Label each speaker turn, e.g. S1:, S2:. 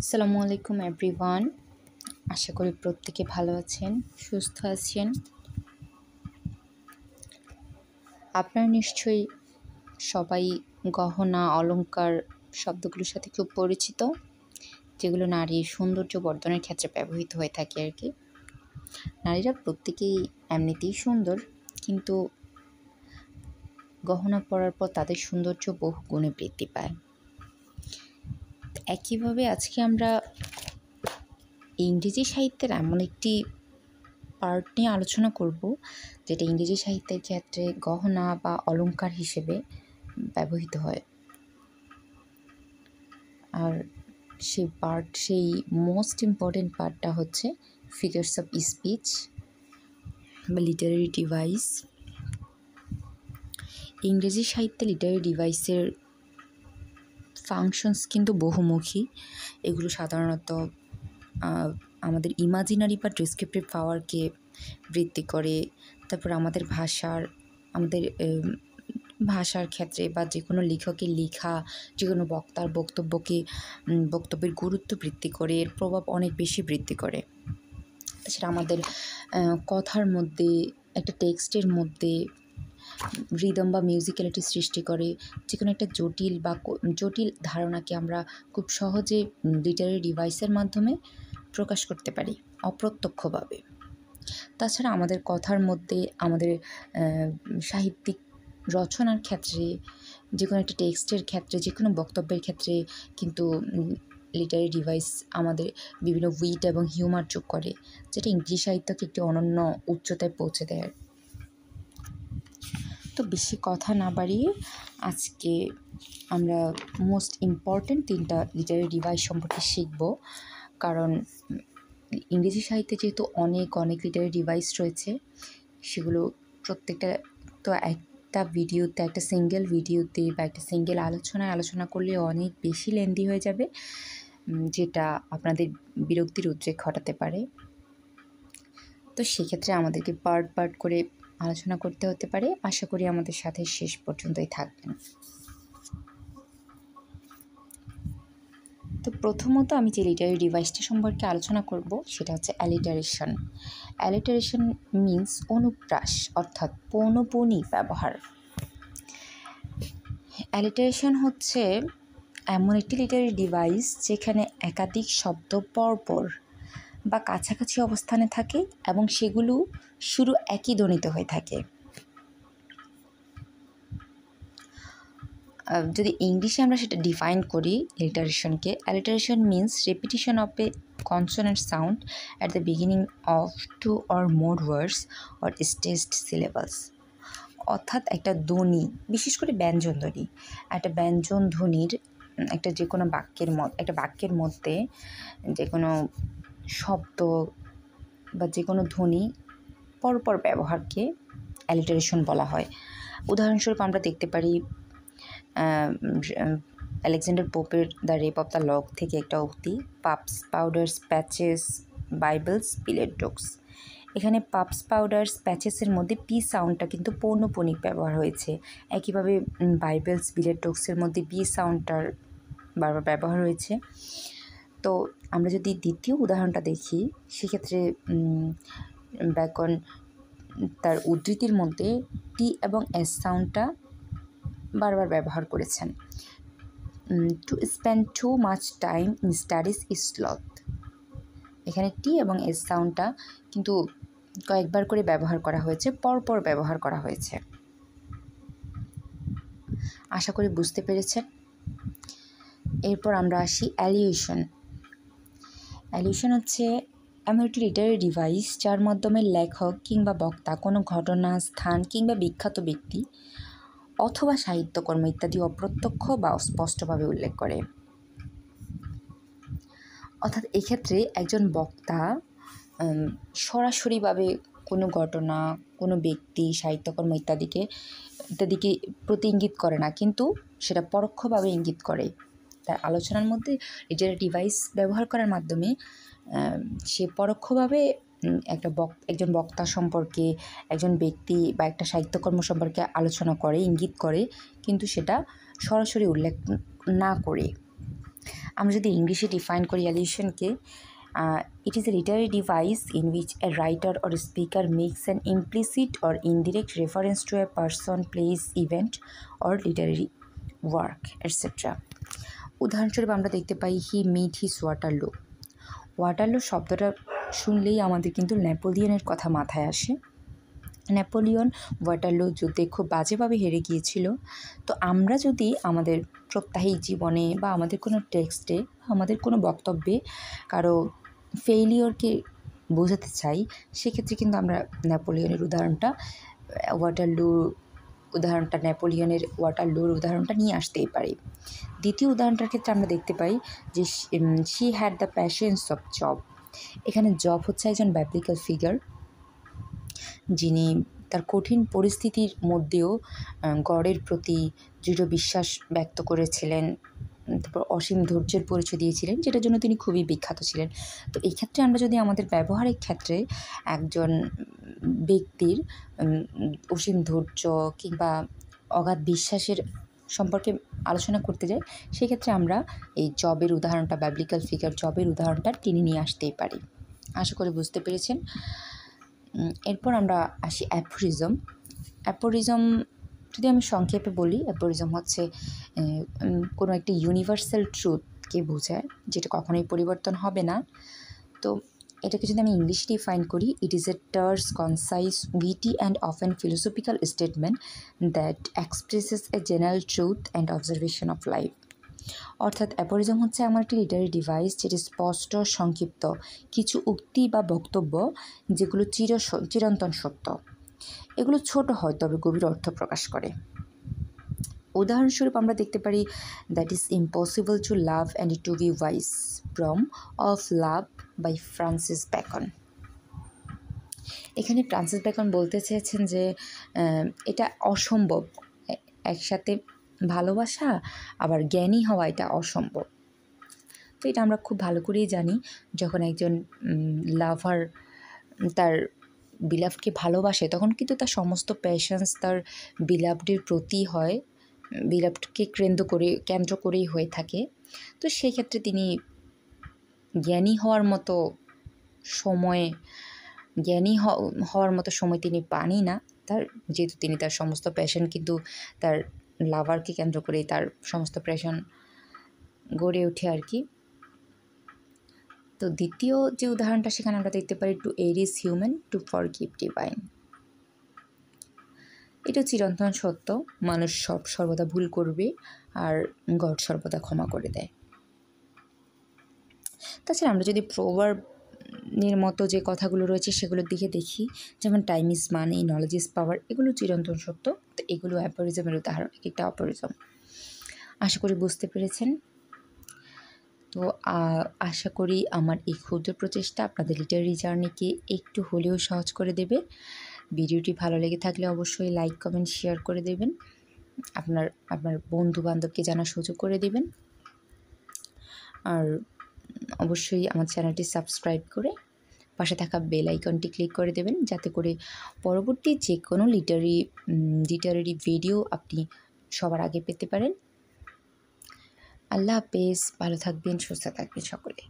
S1: আসসালামু আলাইকুম এভরিওয়ান। আশা করি প্রত্যেকে ভালো আছেন, সুস্থ আছেন। আপনারা নিশ্চয়ই সবাই গহনা অলংকার শব্দগুলোর সাথে খুব পরিচিত, যেগুলো নারীর সৌন্দর্য বর্ধনের ক্ষেত্রে ব্যবহৃত হয়ে থাকে আর কি। নারীরা প্রত্যেকেই এমনিতেই সুন্দর, কিন্তু গহনা পরার পর তাদের সৌন্দর্য বহু গুণে বৃদ্ধি পায়। একইভাবে আজকে আমরা ইংরেজি সাহিত্যের এমন একটি পার্ট নিয়ে আলোচনা করব, যেটা ইংরেজি সাহিত্যের ক্ষেত্রে গহনা বা অলংকার হিসেবে ব্যবহৃত হয়। আর সেই মোস্ট ইম্পর্টেন্ট পার্টটা হচ্ছে ফিগার্স অফ স্পিচ বা লিটারারি ডিভাইস। ইংরেজি সাহিত্যে লিটারারি ডিভাইসের ফাংশনস কিন্তু বহুমুখী। এগুলো সাধারণত আমাদের ইমাজিনারি বা ডেসক্রিপটিভ পাওয়ারকে বৃদ্ধি করে। তারপর আমাদের ভাষার ক্ষেত্রে বা যে কোনো লেখকের লেখা, যে কোনো বক্তার বক্তব্যের গুরুত্ব বৃদ্ধি করে, এর প্রভাব অনেক বেশি বৃদ্ধি করে। তাছাড়া আমাদের কথার মধ্যে, একটা টেক্সটের মধ্যে রিদম বা মিউজিক্যালিটি সৃষ্টি করে। যে কোনো একটা জটিল ধারণাকে আমরা খুব সহজে লিটারারি ডিভাইসের মাধ্যমে প্রকাশ করতে পারি অপ্রত্যক্ষভাবে। তাছাড়া আমাদের কথার মধ্যে, আমাদের সাহিত্যিক রচনার ক্ষেত্রে, যে কোনো একটা টেক্সটের ক্ষেত্রে, যে কোনো বক্তব্যের ক্ষেত্রে কিন্তু লিটারারি ডিভাইস আমাদের বিভিন্ন উইট এবং হিউমার যোগ করে, যেটা ইংরেজি সাহিত্যকে একটি অনন্য উচ্চতায় পৌঁছে দেয়। তো বেশি কথা না বাড়িয়ে আজকে আমরা মোস্ট ইম্পর্ট্যান্ট 3টা লিটারারি ডিভাইস সম্পর্কে শিখব। কারণ ইংরেজি সাহিত্যে যেহেতু অনেক লিটারারি ডিভাইস রয়েছে, সেগুলো প্রত্যেকটা তো একটা সিঙ্গেল ভিডিওতে বা একটা সিঙ্গেল আলোচনা করলে অনেক বেশি লেন্দি হয়ে যাবে, যেটা আপনাদের বিরক্তির উদ্রেক ঘটাতে পারে। তো সেক্ষেত্রে আমাদেরকে পার্ট করে আলোচনা করতে হতে পারে। আশা করি আমাদের সাথে শেষ পর্যন্তই থাকবেন। তো প্রথমত আমি যে লিটারারি ডিভাইসটা সম্পর্কে আলোচনা করব সেটা হচ্ছে অ্যালিটারেশন। অ্যালিটারেশন মিন্স অনুপ্রাস, অর্থাৎ পৌনঃপুনি ব্যবহার। অ্যালিটারেশন হচ্ছে এমন একটি লিটারারি ডিভাইস যেখানে একাধিক শব্দ পরপর বা কাছাকাছি অবস্থানে থাকে এবং সেগুলো শুরু একই ধ্বনিতে হয়ে থাকে। যদি ইংলিশে আমরা সেটা ডিফাইন করি অ্যালিটারেশনকে, alliteration means repetition of a consonant sound at the beginning of 2 or more words or staged syllables। অর্থাৎ একটা ধ্বনি, বিশেষ করে ব্যঞ্জন ধ্বনি, একটা ব্যঞ্জন ধ্বনির একটা বাক্যের মধ্যে যে কোনো শব্দ বা যে কোনো ধ্বনি পরপর ব্যবহারকে অ্যালিটারেশন বলা হয়। উদাহরণস্বরূপ আমরা দেখতে পারি আলেকজান্ডার পোপের the rape of the lock থেকে একটা উক্তি, puffs, powders, patches, bibles, billet doux. এখানে পাপস, পাউডার্স, প্যাচেসের মধ্যে পি সাউন্ডটা কিন্তু পৌনঃপুনিক ব্যবহার হয়েছে। একইভাবে বাইবেলস, পিলেট ডগসের মধ্যে বি সাউন্ডটার বারবার ব্যবহার হয়েছে। তো আমরা যদি দ্বিতীয় উদাহরণটা দেখি, সেক্ষেত্রে ব্যাকন তার উদ্ধৃতির মধ্যে টি এবং এস সাউন্ডটা বারবার ব্যবহার করেছেন। To spend too much time in studies is sloth. এখানে টি এবং এস সাউন্ডটা কিন্তু কয়েকবার করে ব্যবহার করা হয়েছে, পরপর ব্যবহার করা হয়েছে। আশা করি বুঝতে পেরেছেন। এরপর আমরা আসি অ্যালিউশন। অ্যালিউশন হচ্ছে এমন একটি লিটারারি ডিভাইস যার মাধ্যমে লেখক কিংবা বক্তা কোনো ঘটনা, স্থান কিংবা বিখ্যাত ব্যক্তি অথবা সাহিত্যকর্ম ইত্যাদি অপ্রত্যক্ষ বা অস্পষ্টভাবে উল্লেখ করে। অর্থাৎ এক্ষেত্রে একজন বক্তা সরাসরিভাবে কোনো ঘটনা, কোনো ব্যক্তি, সাহিত্যকর্ম ইত্যাদিকে প্রতি ইঙ্গিত করে না, কিন্তু সেটা পরোক্ষভাবে ইঙ্গিত করে। তার আলোচনার মধ্যে লিটারারি ডিভাইস ব্যবহার করার মাধ্যমে সে পরোক্ষভাবে একজন বক্তা সম্পর্কে, একজন ব্যক্তি বা একটা সাহিত্যকর্ম সম্পর্কে আলোচনা করে, ইঙ্গিত করে, কিন্তু সেটা সরাসরি উল্লেখ না করে। আমরা যদি ইংলিশে ডিফাইন করি অ্যালিউশনকে, it is a literary device in which a writer or a speaker makes an implicit or indirect reference to a person, place, event or literary work, etc. উদাহরণস্বরূপ আমরা দেখতে পাই হি মিট হিজ ওয়াটারলু। ওয়াটারলু শব্দটা শুনলেই আমাদের কিন্তু নেপোলিয়নের কথা মাথায় আসে। নেপোলিয়ন ওয়াটারলু যুদ্ধে খুব বাজেভাবে হেরে গিয়েছিল। তো আমরা যদি আমাদের প্রত্যাহিক জীবনে বা আমাদের কোনো টেক্সটে, আমাদের কোনো বক্তব্যে কারো ফেইলিওরকে বোঝাতে চাই, সেক্ষেত্রে কিন্তু আমরা নেপোলিয়নের নেপোলিয়নের ওয়াটারলুর উদাহরণটা নিয়ে আসতেই পারি। দ্বিতীয় উদাহরণটার ক্ষেত্রে আমরা দেখতে পাই যে she had the patience of job. এখানে জব হচ্ছে একজন বিবলিক্যাল ফিগার, যিনি তার কঠিন পরিস্থিতির মধ্যেও গডের প্রতি দৃঢ় বিশ্বাস ব্যক্ত করেছিলেন, তারপর অসীম ধৈর্যের পরিচয় দিয়েছিলেন, যেটার জন্য তিনি খুবই বিখ্যাত ছিলেন। তো এই ক্ষেত্রে আমরা যদি আমাদের ব্যবহারিক ক্ষেত্রে একজন ব্যক্তির অসীম ধৈর্য কিংবা অগাধ বিশ্বাসের সম্পর্কে আলোচনা করতে যাই, সেক্ষেত্রে আমরা এই জবের উদাহরণটা, বিবলিক্যাল ফিগার জবের উদাহরণটা টেনে নিয়ে আসতেই পারি। আশা করি বুঝতে পেরেছেন। এরপর আমরা আসি অ্যাফোরিজম। অ্যাফোরিজম যদি আমি সংক্ষেপে বলি, অ্যাফোরিজম হচ্ছে কোনো একটি ইউনিভার্সাল ট্রুথকে বোঝায়, যেটা কখনোই পরিবর্তন হবে না। তো এটাকে যদি আমি ইংলিশে ডিফাইন করি, it is a terse, concise, witty and often philosophical statement that expresses a general truth and observation of life. অর্থাৎ অ্যাফোরিজম হচ্ছে আমার একটি লিটারি ডিভাইস, যেটি স্পষ্ট, সংক্ষিপ্ত কিছু উক্তি বা বক্তব্য, যেগুলো চিরন্তন সত্য। এগুলো ছোট হয় তবে গভীর অর্থ প্রকাশ করে। উদাহরণস্বরূপ আমরা দেখতে পারি that is impossible to love and to be wise from of love by Francis Bacon. এখানে ফ্রান্সিস ব্যাকন বলতে চেয়েছেন যে এটা অসম্ভব, একসাথে ভালোবাসা আবার জ্ঞানী হওয়া এটা অসম্ভব। তো এটা আমরা খুব ভালো করেই জানি, যখন একজন লাভার তার বিলাভকে ভালোবাসে, তখন কিন্তু তার সমস্ত প্যাশনস তার বিলাভডের প্রতি হয়, বিলাভডকে কেন্দ্র করেই হয়ে থাকে। তো সেই ক্ষেত্রে তিনি জ্ঞানী হওয়ার মতো সময় তিনি পানই না, যেহেতু তিনি তার সমস্ত প্যাশন কিন্তু তার লাভারকে কেন্দ্র করেই তার সমস্ত প্যাশন গড়ে ওঠে আর কি। তো দ্বিতীয় যে উদাহরণটা, সেখানে আমরা দেখতে পারি টু এর is human, two forgive divine. এটা চিরন্তন সত্য, মানুষ সর্বদা ভুল করবে আর গড সর্বদা ক্ষমা করে দেয়। তাছাড়া আমরা যদি প্রোভার্বের মতো যে কথাগুলো রয়েছে সেগুলোর দিকে দেখি, যেমন time is money, knowledge is power, এগুলো চিরন্তন সত্য। তো এগুলো অ্যাফোরিজমের উদাহরণ, একটা অ্যাফোরিজম। আশা করি বুঝতে পেরেছেন। তো আশা করি আমার এই ক্ষুদ্র প্রচেষ্টা আপনাদের লিটারি জার্নিকে একটু হলেও সহজ করে দেবে। ভিডিওটি ভালো লেগে থাকলে অবশ্যই লাইক, কমেন্ট, শেয়ার করে দেবেন। আপনার বন্ধু-বান্ধবকে জানার সুযোগ করে দেবেন। আর অবশ্যই আমার চ্যানেলটি সাবস্ক্রাইব করে পাশে থাকা বেল আইকনটি ক্লিক করে দেবেন, যাতে করে পরবর্তী যে কোনো লিটারেরি ভিডিও আপনি সবার আগে পেতে পারেন। আল্লাহ হাফেজ, ভালো থাকবেন, সুস্থ থাকবেন সকলে।